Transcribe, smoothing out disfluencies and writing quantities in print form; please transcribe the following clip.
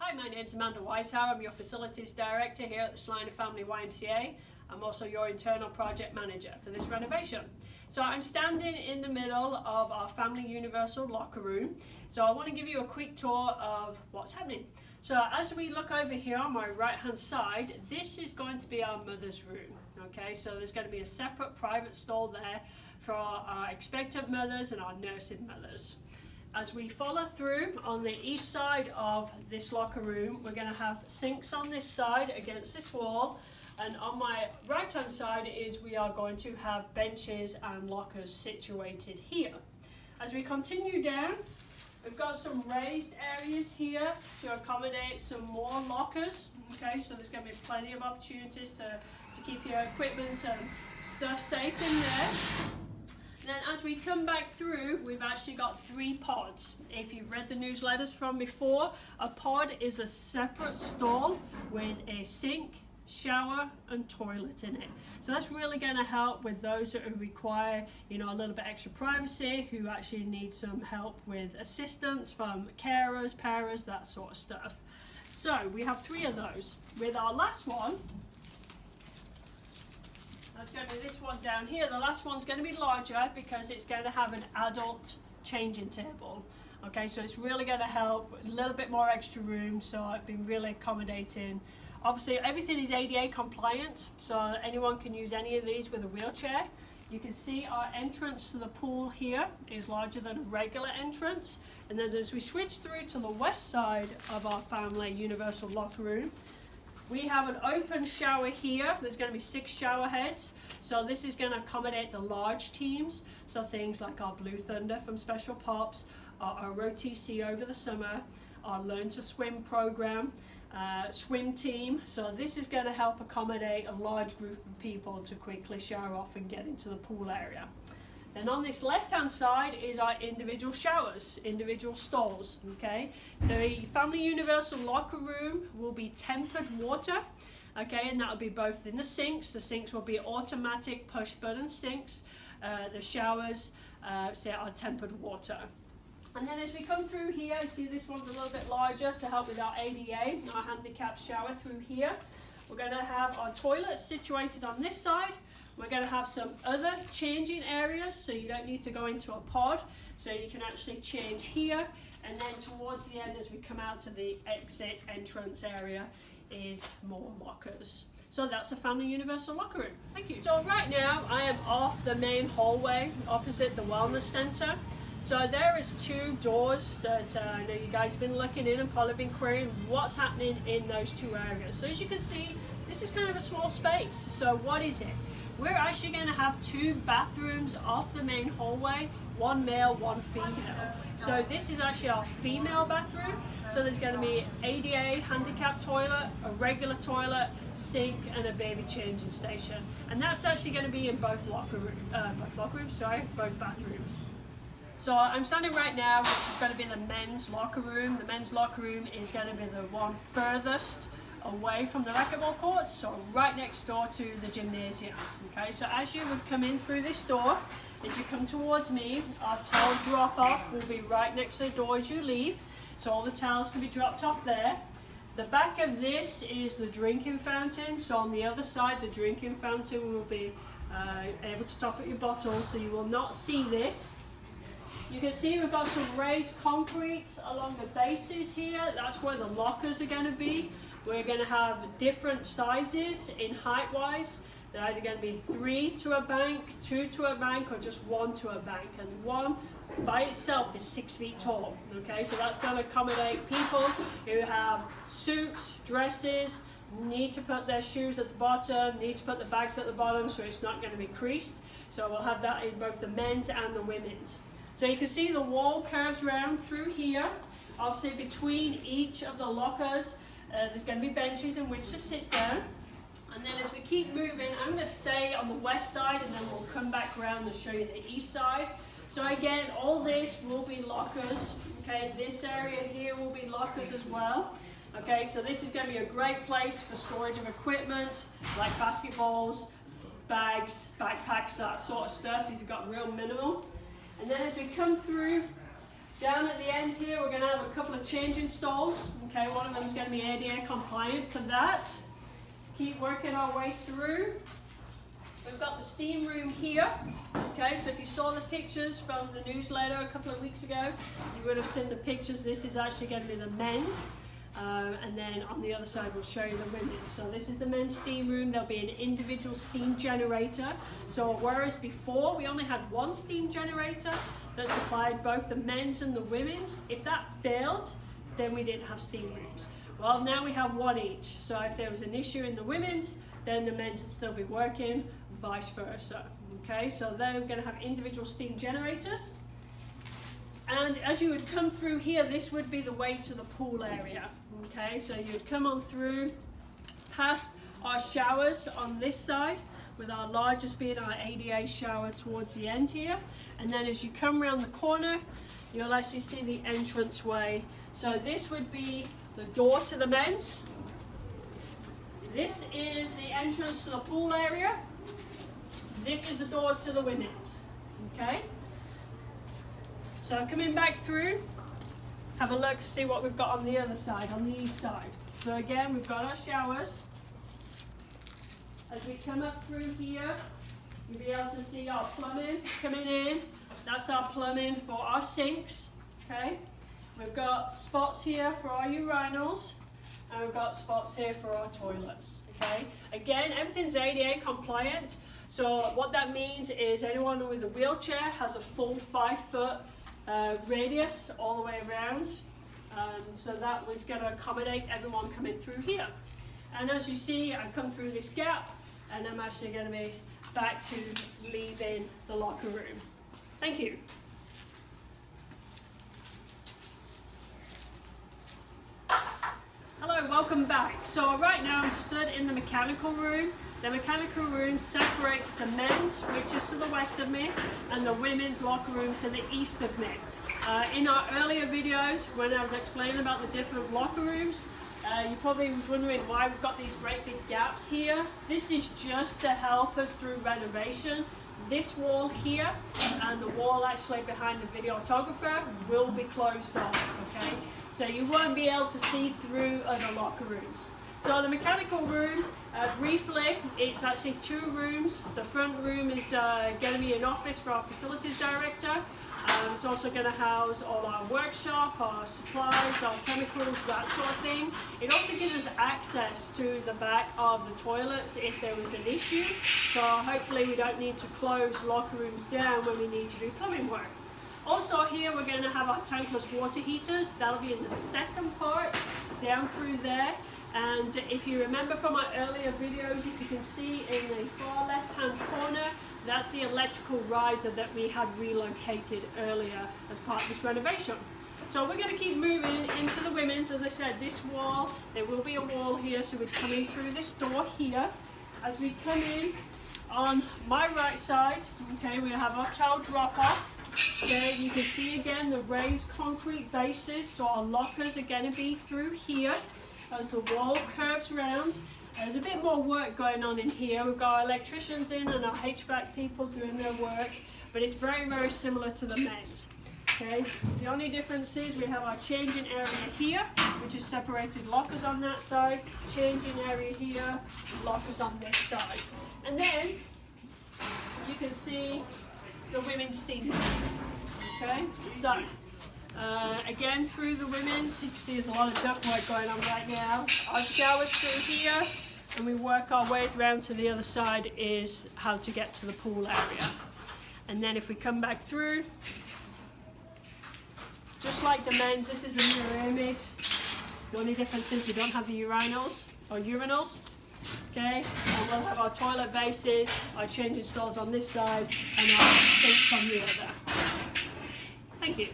Hi, my name's Amanda Weishauer. I'm your Facilities Director here at the Sliner Family YMCA. I'm also your Internal Project Manager for this renovation. So I'm standing in the middle of our Family Universal Locker Room. So I want to give you a quick tour of what's happening. So as we look over here on my right hand side, this is going to be our mother's room. Okay, so there's going to be a separate private stall there for our expectant mothers and our nursing mothers. As we follow through on the east side of this locker room, we're going to have sinks on this side against this wall, and on my right hand side is we are going to have benches and lockers situated here. As we continue down, we've got some raised areas here to accommodate some more lockers. Okay, so there's going to be plenty of opportunities to keep your equipment and stuff safe in there. Then as we come back through, we've actually got 3 pods. If you've read the newsletters from before, a pod is a separate stall with a sink, shower and toilet in it. So that's really going to help with those that require, a little bit extra privacy, who actually need some help with assistance from carers, parers, that sort of stuff. So we have 3 of those. With our last one, that's going to be this one down here. The last one's going to be larger because it's going to have an adult changing table. Okay, so it's really going to help, a little bit more extra room, so it's been really accommodating. Obviously everything is ADA compliant, so anyone can use any of these with a wheelchair. You can see our entrance to the pool here is larger than a regular entrance. And then as we switch through to the west side of our Family Universal Locker Room, we have an open shower here. There's going to be 6 shower heads. So this is going to accommodate the large teams. So things like our Blue Thunder from Special Pops, our OTC over the summer, our Learn to Swim program, swim team. So this is going to help accommodate a large group of people to quickly shower off and get into the pool area. Then on this left-hand side is our individual showers, individual stalls, okay? The Family Universal Locker Room will be tempered water, okay? And that'll be both in the sinks. The sinks will be automatic push-button sinks. The showers are tempered water. And then as we come through here, you see this one's a little bit larger to help with our ADA, our handicap shower through here. We're going to have our toilets situated on this side. We're going to have some other changing areas, so you don't need to go into a pod, so you can actually change here. And then towards the end, as we come out to the exit entrance area, is more lockers. So that's a Family Universal Locker Room. Thank you. So right now I am off the main hallway opposite the Wellness Center. So there is 2 doors that I know you guys have been looking in and probably been querying what's happening in those 2 areas. So as you can see, this is kind of a small space. So what is it? We're actually going to have 2 bathrooms off the main hallway, 1 male, 1 female. So this is actually our female bathroom. So there's going to be ADA handicap toilet, a regular toilet, sink, and a baby changing station. And that's actually going to be in both bathrooms. So I'm standing right now, which is going to be the men's locker room. The men's locker room is going to be the one furthest away from the racquetball courts, so right next door to the gymnasiums. Okay, so as you would come in through this door, as you come towards me, our towel drop off will be right next to the door as you leave, so all the towels can be dropped off there. The back of this is the drinking fountain, so on the other side the drinking fountain will be able to top up your bottles, so you will not see this. You can see we've got some raised concrete along the bases here. That's where the lockers are going to be. We're going to have different sizes in height-wise. They're either going to be 3 to a bank, 2 to a bank, or just 1 to a bank. And 1 by itself is 6 feet tall. Okay, so that's going to accommodate people who have suits, dresses, need to put their shoes at the bottom, need to put the bags at the bottom, so it's not going to be creased. So we'll have that in both the men's and the women's. So you can see the wall curves around through here. Obviously between each of the lockers, there's going to be benches in which to sit down. And then as we keep moving, I'm going to stay on the west side and then we'll come back around and show you the east side. So again, all this will be lockers. Okay, this area here will be lockers as well. Okay, so this is going to be a great place for storage of equipment like basketballs, bags, backpacks, that sort of stuff if you've got real minimal. And then as we come through Down at the end here, we're going to have a couple of changing stalls. Okay, one of them is going to be ADA compliant for that. Keep working our way through. We've got the steam room here. Okay, so if you saw the pictures from the newsletter a couple of weeks ago, you would have seen the pictures. This is actually going to be the men's. And then on the other side we'll show you the women's. So this is the men's steam room. There'll be an individual steam generator. So whereas before we only had one steam generator that supplied both the men's and the women's, if that failed, then we didn't have steam rooms. Well, now we have one each. So if there was an issue in the women's, then the men's would still be working, vice versa. Okay, so they're going to have individual steam generators. And as you would come through here, this would be the way to the pool area. Okay, so you'd come on through past our showers on this side, with our largest being our ADA shower towards the end here. And then as you come around the corner, you'll actually see the entranceway. So this would be the door to the men's. This is the entrance to the pool area. This is the door to the women's. Okay? So coming back through, have a look to see what we've got on the other side, on the east side. So again, we've got our showers. As we come up through here, you'll be able to see our plumbing coming in. That's our plumbing for our sinks, okay? We've got spots here for our urinals, and we've got spots here for our toilets, okay? Again, everything's ADA compliant. So what that means is anyone with a wheelchair has a full 5-foot radius all the way around. So that was going to accommodate everyone coming through here. And as you see, I've come through this gap, and I'm actually going to be back to leaving the locker room. Thank you. Hello, welcome back. So right now I'm stood in the mechanical room. The mechanical room separates the men's, which is to the west of me, and the women's locker room to the east of me. In our earlier videos, when I was explaining about the different locker rooms, you probably was wondering why we've got these great big gaps here. This is just to help us through renovation. This wall here and the wall actually behind the videographer will be closed off, okay? So you won't be able to see through other locker rooms. So the mechanical room, briefly, it's actually 2 rooms. The front room is going to be an office for our facilities director. It's also going to house all our workshop, our supplies, our chemicals, that sort of thing. It also gives us access to the back of the toilets if there was an issue. So hopefully we don't need to close locker rooms down when we need to do plumbing work. Also here we're going to have our tankless water heaters. That'll be in the second part, down through there. And if you remember from our earlier videos, if you can see in the far left hand corner, that's the electrical riser that we had relocated earlier as part of this renovation. So we're going to keep moving into the women's. As I said, this wall, there will be a wall here, so we're coming through this door here. As we come in on my right side, okay, we have our towel drop off. Okay, you can see again the raised concrete bases, so our lockers are going to be through here as the wall curves around. There's a bit more work going on in here. We've got our electricians in and our HVAC people doing their work, but it's very, very similar to the men's. Okay, the only difference is we have our changing area here, which is separated lockers on that side, changing area here, lockers on this side. And then you can see the women's steam room. Okay, so again through the women's, you can see there's a lot of ductwork going on right now. Our showers through here, and we work our way around to the other side is how to get to the pool area. And then if we come back through, just like the men's, this is a mirror image. The only difference is we don't have the urinals. Okay, and we'll have our toilet bases, our changing stalls on this side, and our sinks on the other. Thank you.